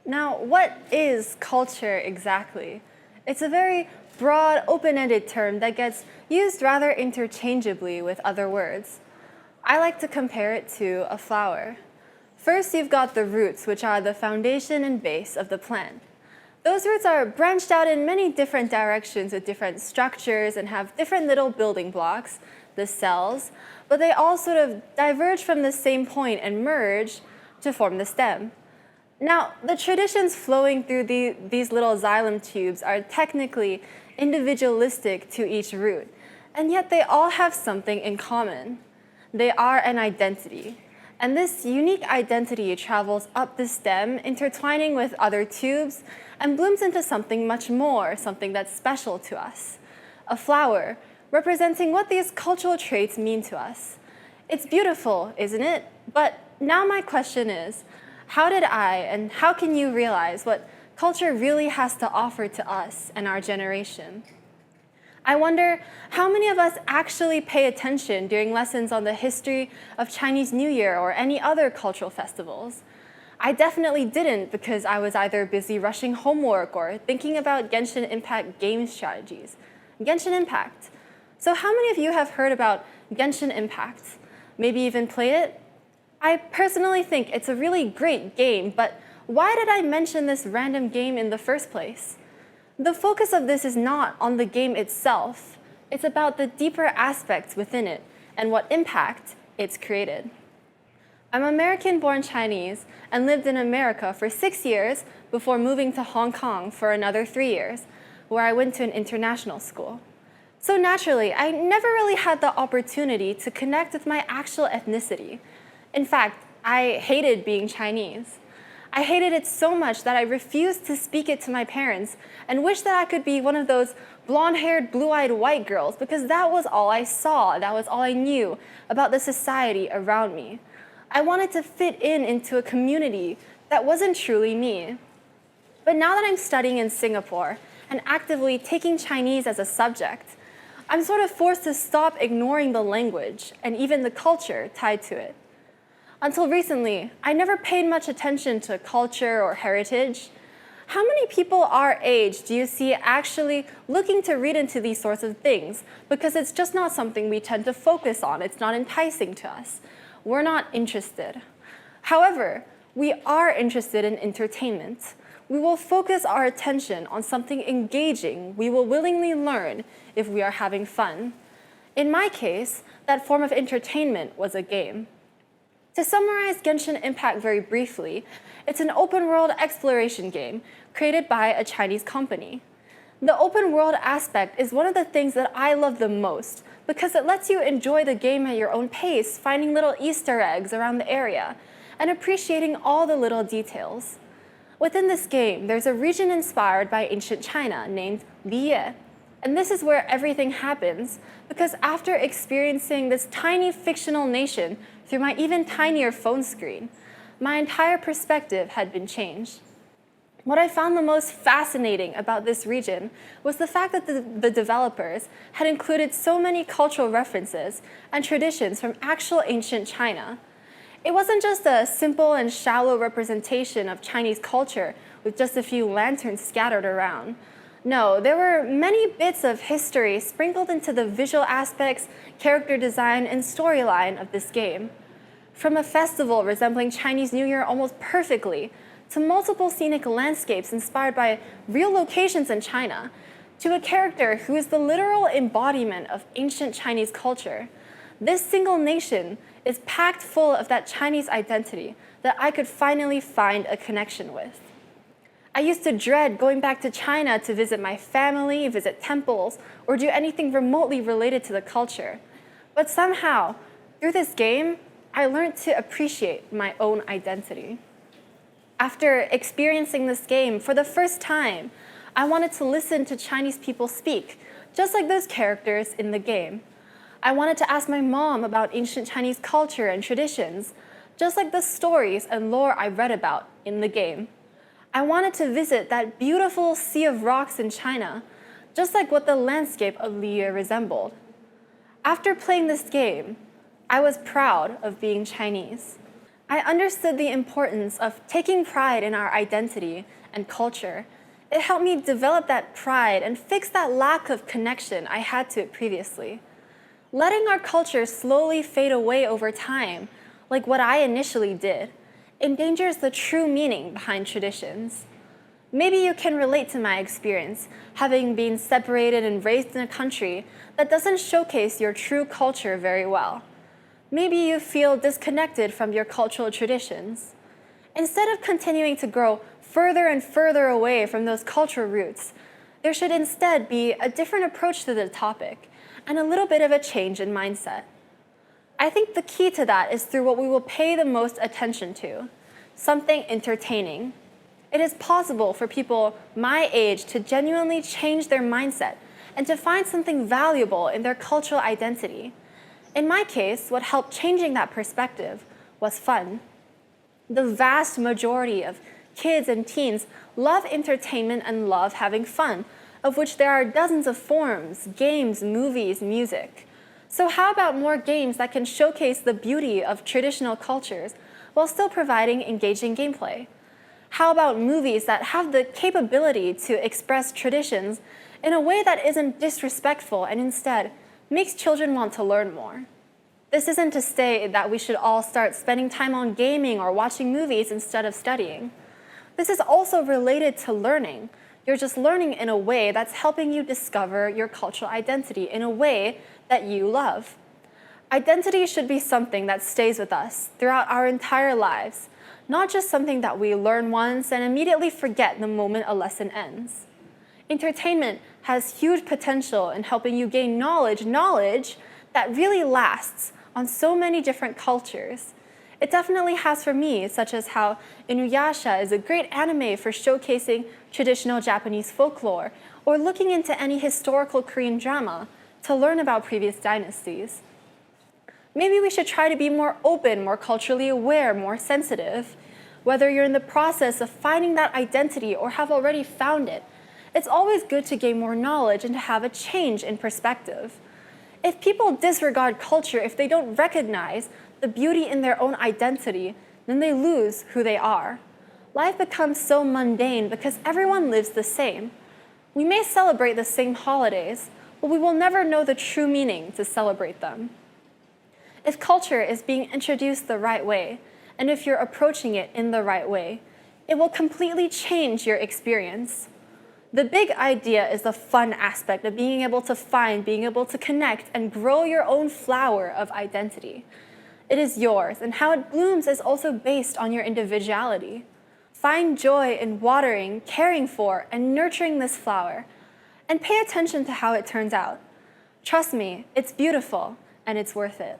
Now, what is culture exactly? It's a very broad, open-ended term that gets used rather interchangeably with other words. I like to compare it to a flower. First, you've got the roots, which are the foundation and base of the plant. Those roots are branched out in many different directions with different structures and have different little building blocks, the cells, but they all sort of diverge from the same point and merge to form the stem. Now, the traditions flowing through these little xylem tubes are technically individualistic to each root, and yet they all have something in common. They are an identity. And this unique identity travels up the stem, intertwining with other tubes, and blooms into something much more, something that's special to us. A flower, representing what these cultural traits mean to us. It's beautiful, isn't it? But now my question is, how did I and how can you realize what culture really has to offer to us and our generation? I wonder how many of us actually pay attention during lessons on the history of Chinese New Year or any other cultural festivals. I definitely didn't because I was either busy rushing homework or thinking about Genshin Impact game strategies. Genshin Impact. So how many of you have heard about Genshin Impact? Maybe even played it? I personally think it's a really great game, but why did I mention this random game in the first place? The focus of this is not on the game itself. It's about the deeper aspects within it and what impact it's created. I'm American-born Chinese and lived in America for 6 years before moving to Hong Kong for another 3 years, where I went to an international school. So naturally, I never really had the opportunity to connect with my actual ethnicity. In fact, I hated being Chinese. I hated it so much that I refused to speak it to my parents and wished that I could be one of those blonde-haired, blue-eyed white girls because that was all I saw, that was all I knew about the society around me. I wanted to fit into a community that wasn't truly me. But now that I'm studying in Singapore and actively taking Chinese as a subject, I'm sort of forced to stop ignoring the language and even the culture tied to it. Until recently, I never paid much attention to culture or heritage. How many people our age do you see actually looking to read into these sorts of things? Because it's just not something we tend to focus on. It's not enticing to us. We're not interested. However, we are interested in entertainment. We will focus our attention on something engaging. We will willingly learn if we are having fun. In my case, that form of entertainment was a game. To summarize Genshin Impact very briefly, it's an open-world exploration game created by a Chinese company. The open-world aspect is one of the things that I love the most because it lets you enjoy the game at your own pace, finding little Easter eggs around the area, and appreciating all the little details. Within this game, there's a region inspired by ancient China named Liye. And this is where everything happens, because after experiencing this tiny fictional nation through my even tinier phone screen, my entire perspective had been changed. What I found the most fascinating about this region was the fact that the developers had included so many cultural references and traditions from actual ancient China. It wasn't just a simple and shallow representation of Chinese culture with just a few lanterns scattered around. No, there were many bits of history sprinkled into the visual aspects, character design, and storyline of this game. From a festival resembling Chinese New Year almost perfectly, to multiple scenic landscapes inspired by real locations in China, to a character who is the literal embodiment of ancient Chinese culture. This single nation is packed full of that Chinese identity that I could finally find a connection with. I used to dread going back to China to visit my family, visit temples, or do anything remotely related to the culture. But somehow, through this game, I learned to appreciate my own identity. After experiencing this game for the first time, I wanted to listen to Chinese people speak, just like those characters in the game. I wanted to ask my mom about ancient Chinese culture and traditions, just like the stories and lore I read about in the game. I wanted to visit that beautiful sea of rocks in China, just like what the landscape of Liye resembled. After playing this game, I was proud of being Chinese. I understood the importance of taking pride in our identity and culture. It helped me develop that pride and fix that lack of connection I had to it previously. Letting our culture slowly fade away over time, like what I initially did, endangers the true meaning behind traditions. Maybe you can relate to my experience, having been separated and raised in a country that doesn't showcase your true culture very well. Maybe you feel disconnected from your cultural traditions. Instead of continuing to grow further and further away from those cultural roots, there should instead be a different approach to the topic and a little bit of a change in mindset. I think the key to that is through what we will pay the most attention to, something entertaining. It is possible for people my age to genuinely change their mindset and to find something valuable in their cultural identity. In my case, what helped changing that perspective was fun. The vast majority of kids and teens love entertainment and love having fun, of which there are dozens of forms, games, movies, music. So how about more games that can showcase the beauty of traditional cultures while still providing engaging gameplay? How about movies that have the capability to express traditions in a way that isn't disrespectful and instead makes children want to learn more? This isn't to say that we should all start spending time on gaming or watching movies instead of studying. This is also related to learning. You're just learning in a way that's helping you discover your cultural identity in a way that you love. Identity should be something that stays with us throughout our entire lives, not just something that we learn once and immediately forget the moment a lesson ends. Entertainment has huge potential in helping you gain knowledge that really lasts on so many different cultures. It definitely has for me, such as how Inuyasha is a great anime for showcasing traditional Japanese folklore, or looking into any historical Korean drama to learn about previous dynasties. Maybe we should try to be more open, more culturally aware, more sensitive. Whether you're in the process of finding that identity or have already found it, it's always good to gain more knowledge and to have a change in perspective. If people disregard culture, if they don't recognize the beauty in their own identity, then they lose who they are. Life becomes so mundane because everyone lives the same. We may celebrate the same holidays, but we will never know the true meaning to celebrate them. If culture is being introduced the right way, and if you're approaching it in the right way, it will completely change your experience. The big idea is the fun aspect of being able to find, being able to connect, and grow your own flower of identity. It is yours, and how it blooms is also based on your individuality. Find joy in watering, caring for, and nurturing this flower, and pay attention to how it turns out. Trust me, it's beautiful, and it's worth it.